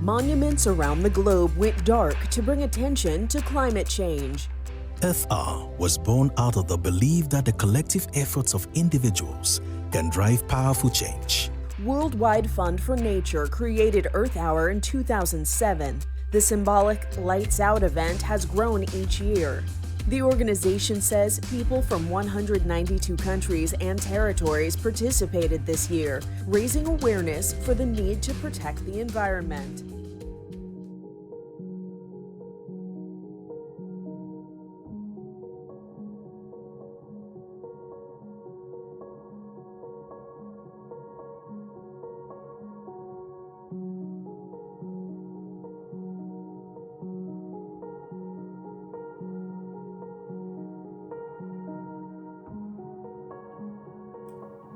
monuments around the globe went dark to bring attention to climate change. Earth Hour was born out of the belief that the collective efforts of individuals can drive powerful change. Worldwide Fund for Nature created Earth Hour in 2007. The symbolic Lights Out event has grown each year. The organization says people from 192 countries and territories participated this year, raising awareness for the need to protect the environment.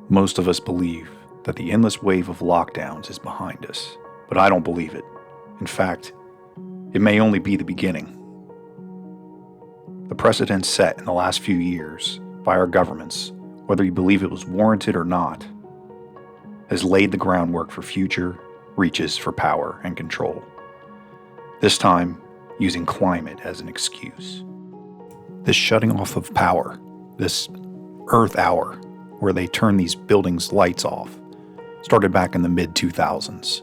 Most of us believe that the endless wave of lockdowns is behind us, but I don't believe it. In fact, it may only be the beginning. The precedent set in the last few years by our governments, whether you believe it was warranted or not, has laid the groundwork for future reaches for power and control. This time, using climate as an excuse. This shutting off of power, this Earth Hour, where they turn these buildings' lights off, started back in the mid-2000s,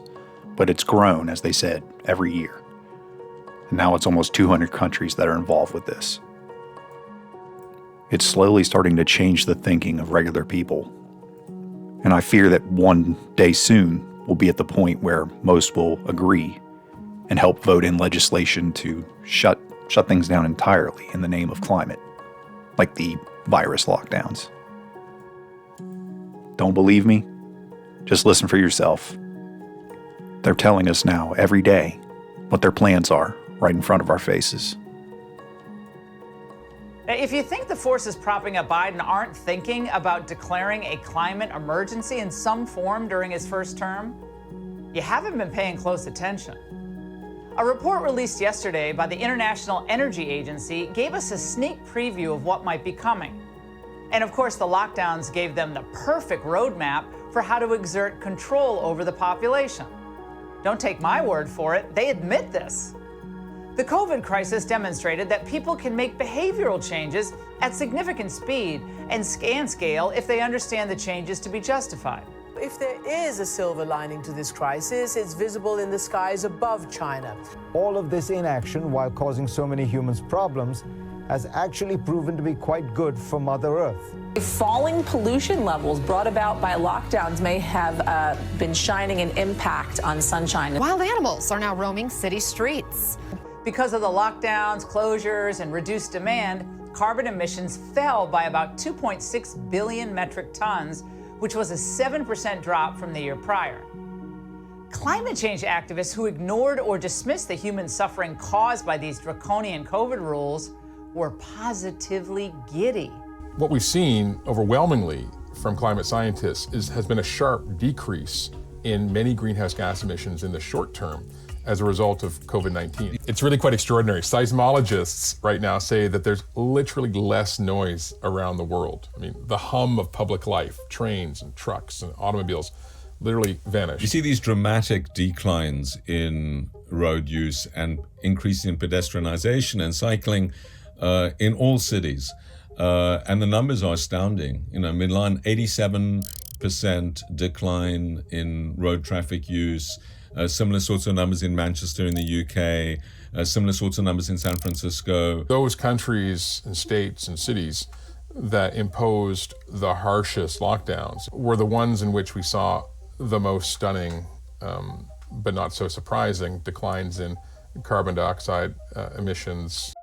but it's grown, as they said, every year. And now it's almost 200 countries that are involved with this. It's slowly starting to change the thinking of regular people. And I fear that one day soon we'll be at the point where most will agree and help vote in legislation to shut things down entirely in the name of climate, like the virus lockdowns. Don't believe me? Just listen for yourself. They're telling us now, every day, what their plans are, right in front of our faces. If you think the forces propping up Biden aren't thinking about declaring a climate emergency in some form during his first term, you haven't been paying close attention. A report released yesterday by the International Energy Agency gave us a sneak preview of what might be coming. And of course, the lockdowns gave them the perfect roadmap for how to exert control over the population. Don't take my word for it, they admit this. The COVID crisis demonstrated that people can make behavioral changes at significant speed and scale if they understand the changes to be justified. If there is a silver lining to this crisis, it's visible in the skies above China. All of this inaction, while causing so many humans problems, has actually proven to be quite good for Mother Earth. Falling pollution levels brought about by lockdowns may have been shining an impact on sunshine. Wild animals are now roaming city streets. Because of the lockdowns, closures, and reduced demand, carbon emissions fell by about 2.6 billion metric tons, which was a 7% drop from the year prior. Climate change activists who ignored or dismissed the human suffering caused by these draconian COVID rules were positively giddy. What we've seen overwhelmingly from climate scientists has been a sharp decrease in many greenhouse gas emissions in the short term as a result of COVID-19. It's really quite extraordinary. Seismologists right now say that there's literally less noise around the world. I mean, the hum of public life, trains and trucks and automobiles literally vanished. You see these dramatic declines in road use and increase in pedestrianization and cycling in all cities. And the numbers are astounding. You know, Milan, 87% decline in road traffic use. Similar sorts of numbers in Manchester in the UK. Similar sorts of numbers in San Francisco. Those countries and states and cities that imposed the harshest lockdowns were the ones in which we saw the most stunning, but not so surprising, declines in carbon dioxide emissions.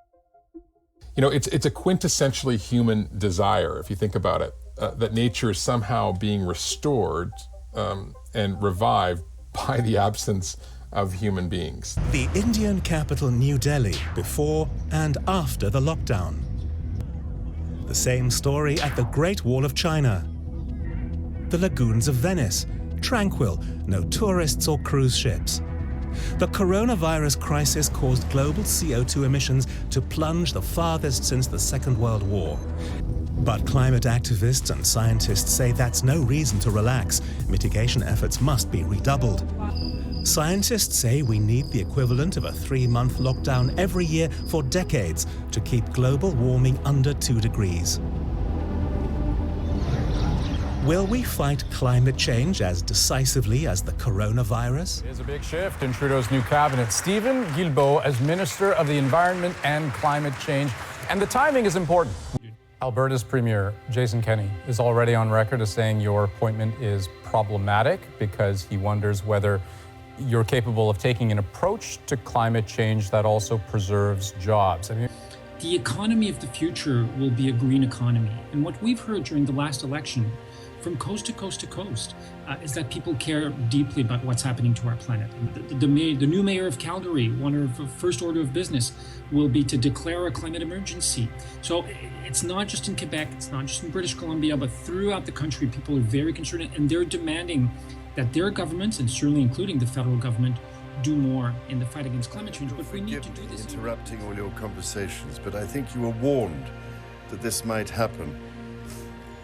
You know, it's a quintessentially human desire, if you think about it, that nature is somehow being restored and revived by the absence of human beings. The Indian capital New Delhi before and after the lockdown. The same story at the Great Wall of China. The lagoons of Venice, tranquil, no tourists or cruise ships. The coronavirus crisis caused global CO2 emissions to plunge the farthest since the Second World War. But climate activists and scientists say that's no reason to relax. Mitigation efforts must be redoubled. Scientists say we need the equivalent of a 3-month lockdown every year for decades to keep global warming under 2 degrees. Will we fight climate change as decisively as the coronavirus? It is a big shift in Trudeau's new cabinet. Stephen Guilbeault as Minister of the Environment and Climate Change. And the timing is important. Alberta's Premier, Jason Kenney, is already on record as saying your appointment is problematic because he wonders whether you're capable of taking an approach to climate change that also preserves jobs. The economy of the future will be a green economy. And what we've heard during the last election from coast to coast to coast is that people care deeply about what's happening to our planet. The new mayor of Calgary, one of the first order of business will be to declare a climate emergency. So it's not just in Quebec, it's not just in British Columbia, but throughout the country, people are very concerned and they're demanding that their governments, and certainly including the federal government, do more in the fight against climate change. But we need to do this. Interrupting all your conversations, but I think you were warned that this might happen.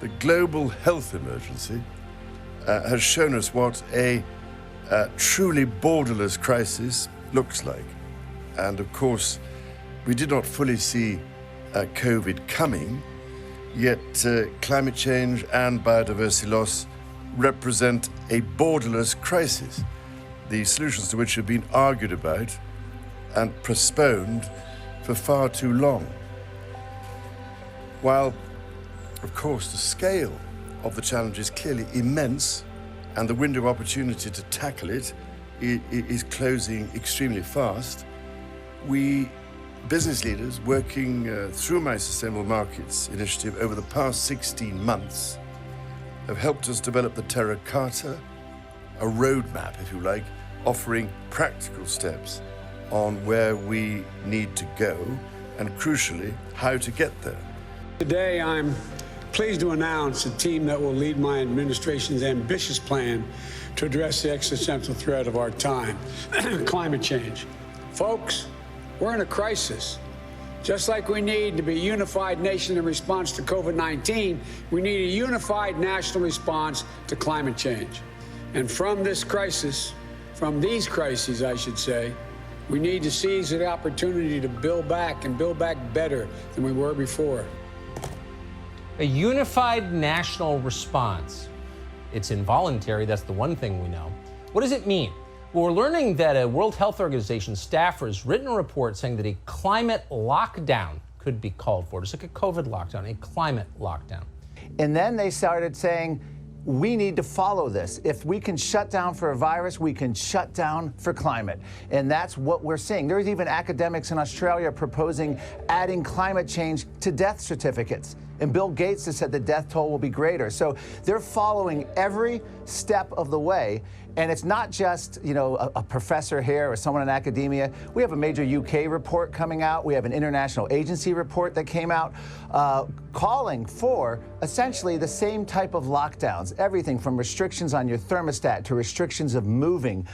The global health emergency has shown us what a truly borderless crisis looks like. And of course, we did not fully see COVID coming, yet climate change and biodiversity loss represent a borderless crisis, the solutions to which have been argued about and postponed for far too long. While of course, the scale of the challenge is clearly immense, and the window of opportunity to tackle it is closing extremely fast. We, business leaders working through my Sustainable Markets initiative over the past 16 months, have helped us develop the Terra Carta, a roadmap, if you like, offering practical steps on where we need to go, and crucially, how to get there. Today, I'm pleased to announce a team that will lead my administration's ambitious plan to address the existential threat of our time, climate change. Folks, we're in a crisis. Just like we need to be a unified nation in response to COVID-19, we need a unified national response to climate change. And from this crisis, from these crises, I should say, we need to seize the opportunity to build back and build back better than we were before. A unified national response. It's involuntary, that's the one thing we know. What does it mean? Well, we're learning that a World Health Organization staffer has written a report saying that a climate lockdown could be called for. Just like a COVID lockdown, a climate lockdown. And then they started saying, we need to follow this. If we can shut down for a virus, we can shut down for climate. And that's what we're seeing. There's even academics in Australia proposing adding climate change to death certificates. And Bill Gates has said the death toll will be greater. So they're following every step of the way. And it's not just, a professor here or someone in academia. We have a major UK report coming out. We have an international agency report that came out calling for essentially the same type of lockdowns. Everything from restrictions on your thermostat to restrictions of moving.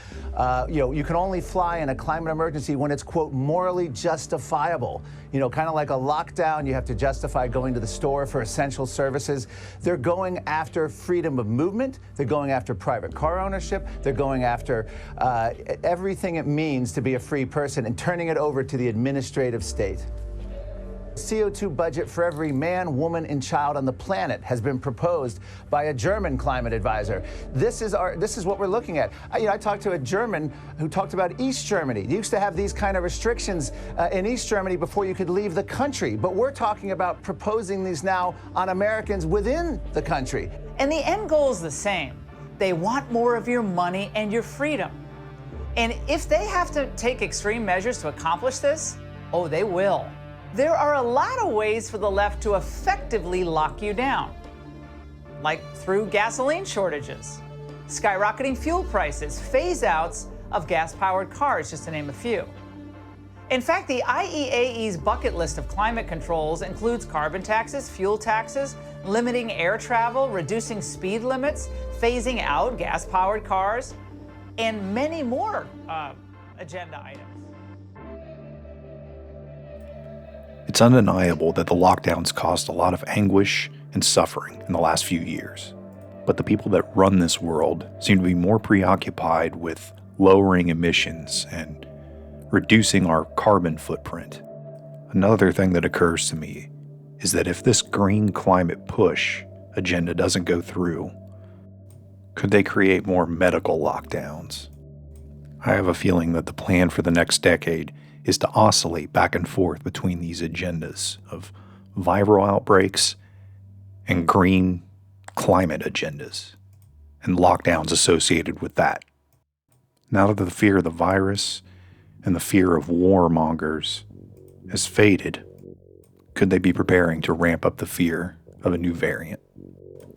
You can only fly in a climate emergency when it's, quote, morally justifiable. Kind of like a lockdown, you have to justify going to the store for essential services. They're going after freedom of movement. They're going after private car ownership. They're going after everything it means to be a free person and turning it over to the administrative state. CO2 budget for every man, woman, and child on the planet has been proposed by a German climate advisor. This is what we're looking at. I talked to a German who talked about East Germany. You used to have these kind of restrictions in East Germany before you could leave the country. But we're talking about proposing these now on Americans within the country. And the end goal is the same. They want more of your money and your freedom. And if they have to take extreme measures to accomplish this, oh, they will. There are a lot of ways for the left to effectively lock you down, like through gasoline shortages, skyrocketing fuel prices, phase-outs of gas-powered cars, just to name a few. In fact, the IEAE's bucket list of climate controls includes carbon taxes, fuel taxes, limiting air travel, reducing speed limits, phasing out gas-powered cars, and many more agenda items. It's undeniable that the lockdowns caused a lot of anguish and suffering in the last few years. But the people that run this world seem to be more preoccupied with lowering emissions and reducing our carbon footprint. Another thing that occurs to me is that if this green climate push agenda doesn't go through, could they create more medical lockdowns? I have a feeling that the plan for the next decade is to oscillate back and forth between these agendas of viral outbreaks and green climate agendas and lockdowns associated with that. Now that the fear of the virus and the fear of warmongers has faded, could they be preparing to ramp up the fear of a new variant?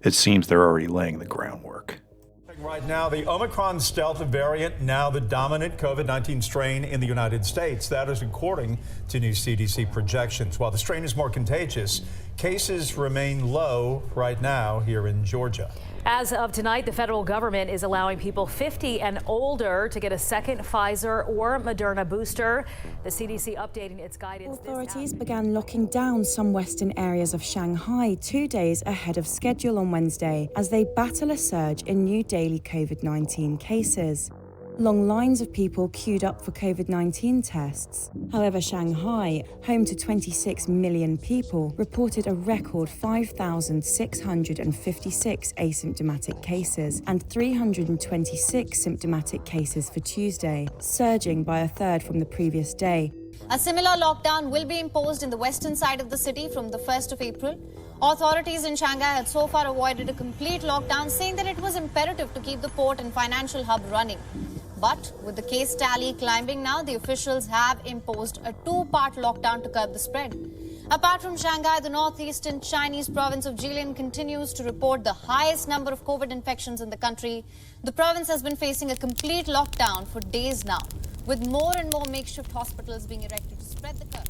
It seems they're already laying the groundwork. Right now, the Omicron stealth variant, now the dominant COVID-19 strain in the United States. That is according to new CDC projections. While the strain is more contagious, cases remain low right now here in Georgia. As of tonight, the federal government is allowing people 50 and older to get a second Pfizer or Moderna booster. The CDC updating its guidance. Authorities began locking down some western areas of Shanghai 2 days ahead of schedule on Wednesday as they battle a surge in new daily COVID-19 cases. Long lines of people queued up for COVID-19 tests. However, Shanghai, home to 26 million people, reported a record 5,656 asymptomatic cases and 326 symptomatic cases for Tuesday, surging by a third from the previous day. A similar lockdown will be imposed in the western side of the city from the 1st of April. Authorities in Shanghai had so far avoided a complete lockdown, saying that it was imperative to keep the port and financial hub running. But with the case tally climbing now, the officials have imposed a two-part lockdown to curb the spread. Apart from Shanghai, the northeastern Chinese province of Jilin continues to report the highest number of COVID infections in the country. The province has been facing a complete lockdown for days now, with more and more makeshift hospitals being erected to spread the curve.